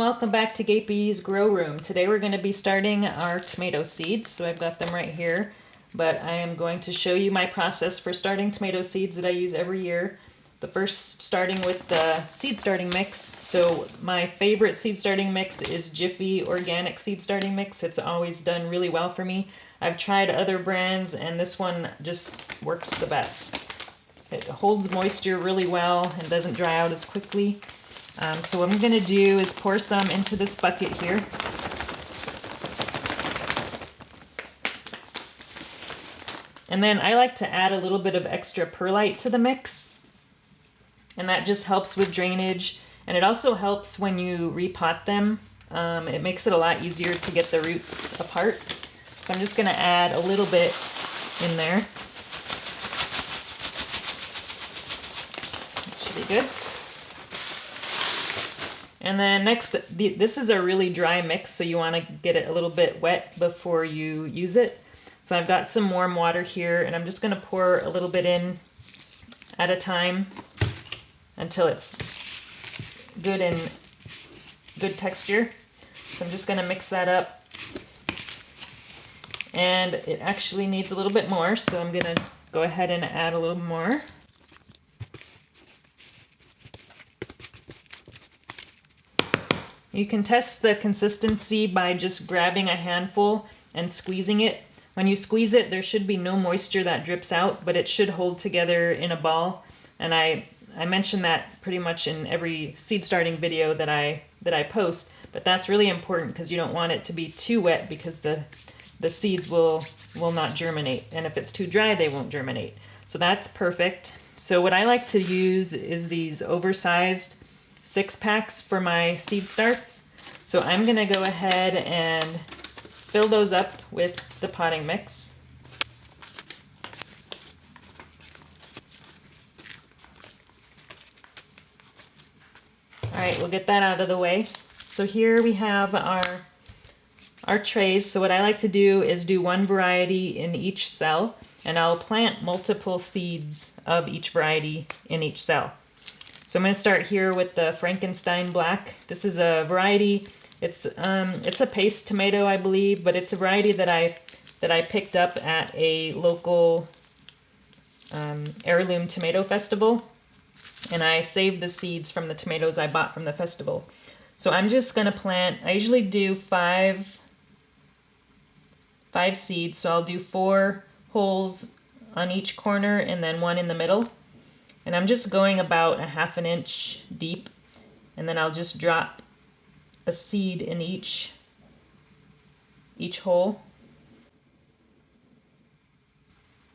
welcome back to Gapey's Grow Room. Today we're going to be starting our tomato seeds. So I've got them right here, but I am going to show you my process for starting tomato seeds that I use every year. The first, starting with the seed starting mix. So my favorite seed starting mix is Jiffy Organic Seed Starting Mix. It's always done really well for me. I've tried other brands and this one just works the best. It holds moisture really well and doesn't dry out as quickly. So what I'm going to do is pour some into this bucket here. And then I like to add a little bit of extra perlite to the mix. And that just helps with drainage. And it also helps when you repot them. It makes it a lot easier to get the roots apart. So I'm just going to add a little bit in there. That should be good. And then next, this is a really dry mix, so you want to get it a little bit wet before you use it. So I've got some warm water here, and I'm just going to pour a little bit in at a time until it's good and good texture. So I'm just going to mix that up. And it actually needs a little bit more, so I'm going to go ahead and add a little more. You can test the consistency by just grabbing a handful and squeezing it. When you squeeze it, there should be no moisture that drips out, but it should hold together in a ball. And I mention that pretty much in every seed starting video that I post, but that's really important because you don't want it to be too wet because the seeds will not germinate. And if it's too dry, they won't germinate. So that's perfect. So what I like to use is these oversized 6-packs for my seed starts. So I'm going to go ahead and fill those up with the potting mix. All right, we'll get that out of the way. So here we have our trays. So what I like to do is do one variety in each cell, and I'll plant multiple seeds of each variety in each cell. So I'm going to start here with the Frankenstein Black. This is a variety. It's a paste tomato, I believe, but it's a variety that I picked up at a local heirloom tomato festival, and I saved the seeds from the tomatoes I bought from the festival. So I'm just going to plant. I usually do five seeds, so I'll do 4 holes on each corner and then 1 in the middle. And I'm just going about a ½ an inch deep, and then I'll just drop a seed in each hole.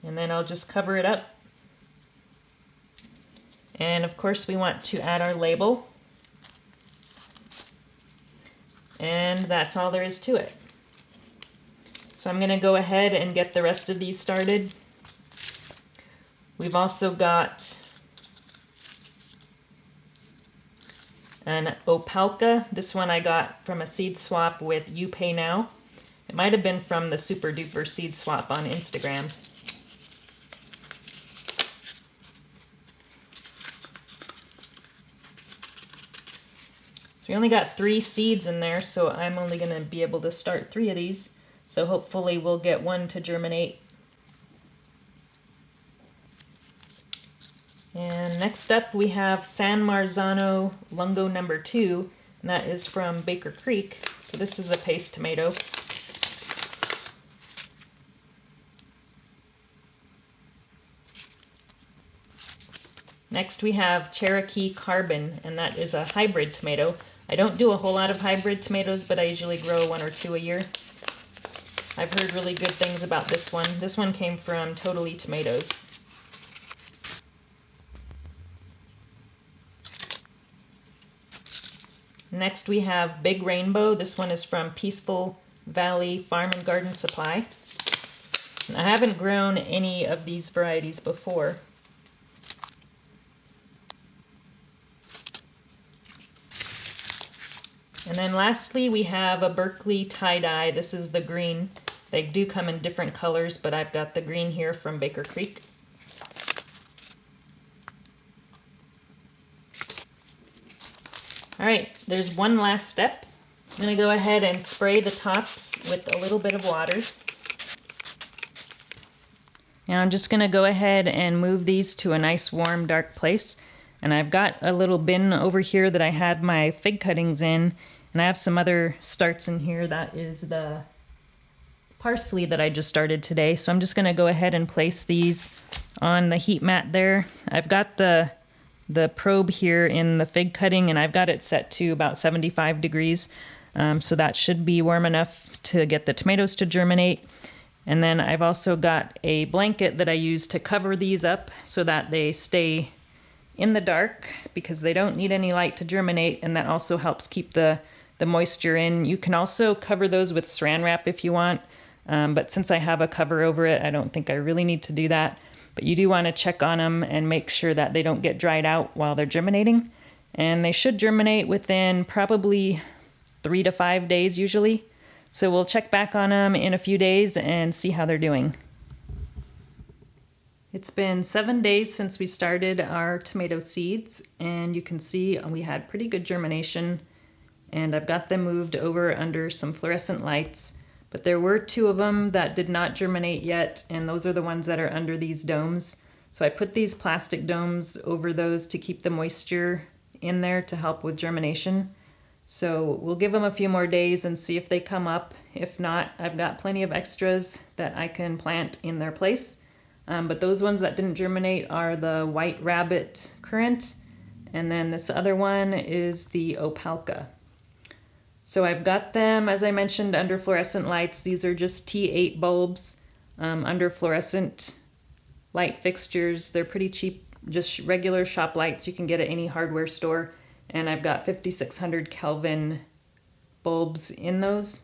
And then I'll just cover it up. And of course we want to add our label. And that's all there is to it. So I'm going to go ahead and get the rest of these started. We've also got an Opalka. This one I got from a seed swap with You Pay Now. It might have been from the Super Duper Seed Swap on Instagram. So we only got 3 seeds in there, so I'm only going to be able to start 3 of these. So hopefully we'll get 1 to germinate. And next up we have San Marzano Lungo number 2, and that is from Baker Creek. So this is a paste tomato. Next we have Cherokee Carbon, and that is a hybrid tomato. I don't do a whole lot of hybrid tomatoes, but I usually grow 1 or 2 a year. I've heard really good things about this one. This one came from Totally Tomatoes. Next we have Big Rainbow. This one is from Peaceful Valley Farm and Garden Supply. And I haven't grown any of these varieties before. And then lastly we have a Berkeley Tie-Dye. This is the green. They do come in different colors, but I've got the green here from Baker Creek. All right, there's one last step. I'm gonna go ahead and spray the tops with a little bit of water. Now I'm just gonna go ahead and move these to a nice warm dark place. And I've got a little bin over here that I had my fig cuttings in, and I have some other starts in here. That is the parsley that I just started today. So I'm just gonna go ahead and place these on the heat mat there. I've got the probe here in the fig cutting, and I've got it set to about 75 degrees. So that should be warm enough to get the tomatoes to germinate. And then I've also got a blanket that I use to cover these up so that they stay in the dark, because they don't need any light to germinate, and that also helps keep the moisture in. You can also cover those with saran wrap if you want, but since I have a cover over it, I don't think I really need to do that. But you do want to check on them and make sure that they don't get dried out while they're germinating. And they should germinate within probably 3 to 5 days usually. So we'll check back on them in a few days and see how they're doing. It's been 7 days since we started our tomato seeds, and you can see we had pretty good germination, and I've got them moved over under some fluorescent lights. But there were 2 of them that did not germinate yet, and those are the ones that are under these domes. So I put these plastic domes over those to keep the moisture in there to help with germination. So we'll give them a few more days and see if they come up. If not, I've got plenty of extras that I can plant in their place. But those ones that didn't germinate are the white rabbit currant, and then this other one is the opalka. So I've got them, as I mentioned, under fluorescent lights. These are just T8 bulbs under fluorescent light fixtures. They're pretty cheap, just regular shop lights you can get at any hardware store. And I've got 5600 Kelvin bulbs in those.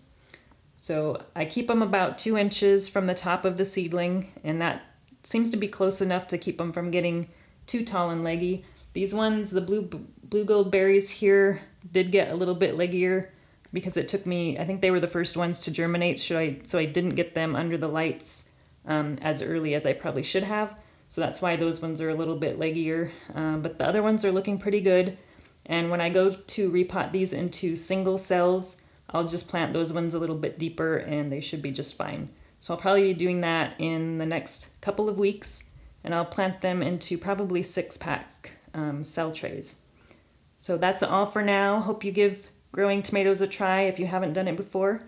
So I keep them about 2 inches from the top of the seedling, and that seems to be close enough to keep them from getting too tall and leggy. These ones, the blue gold berries here, did get a little bit leggier because it took me, I think they were the first ones to germinate, so I didn't get them under the lights as early as I probably should have. So that's why those ones are a little bit leggier, but the other ones are looking pretty good. And when I go to repot these into single cells, I'll just plant those ones a little bit deeper and they should be just fine. So I'll probably be doing that in the next couple of weeks, and I'll plant them into probably 6-pack cell trays. So that's all for now. Hope you give growing tomatoes a try if you haven't done it before.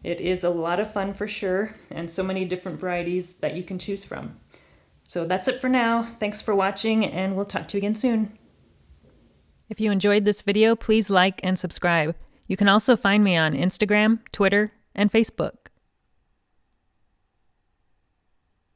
It is a lot of fun for sure, and so many different varieties that you can choose from. So that's it for now. Thanks for watching, and we'll talk to you again soon. If you enjoyed this video, please like and subscribe. You can also find me on Instagram, Twitter, and Facebook.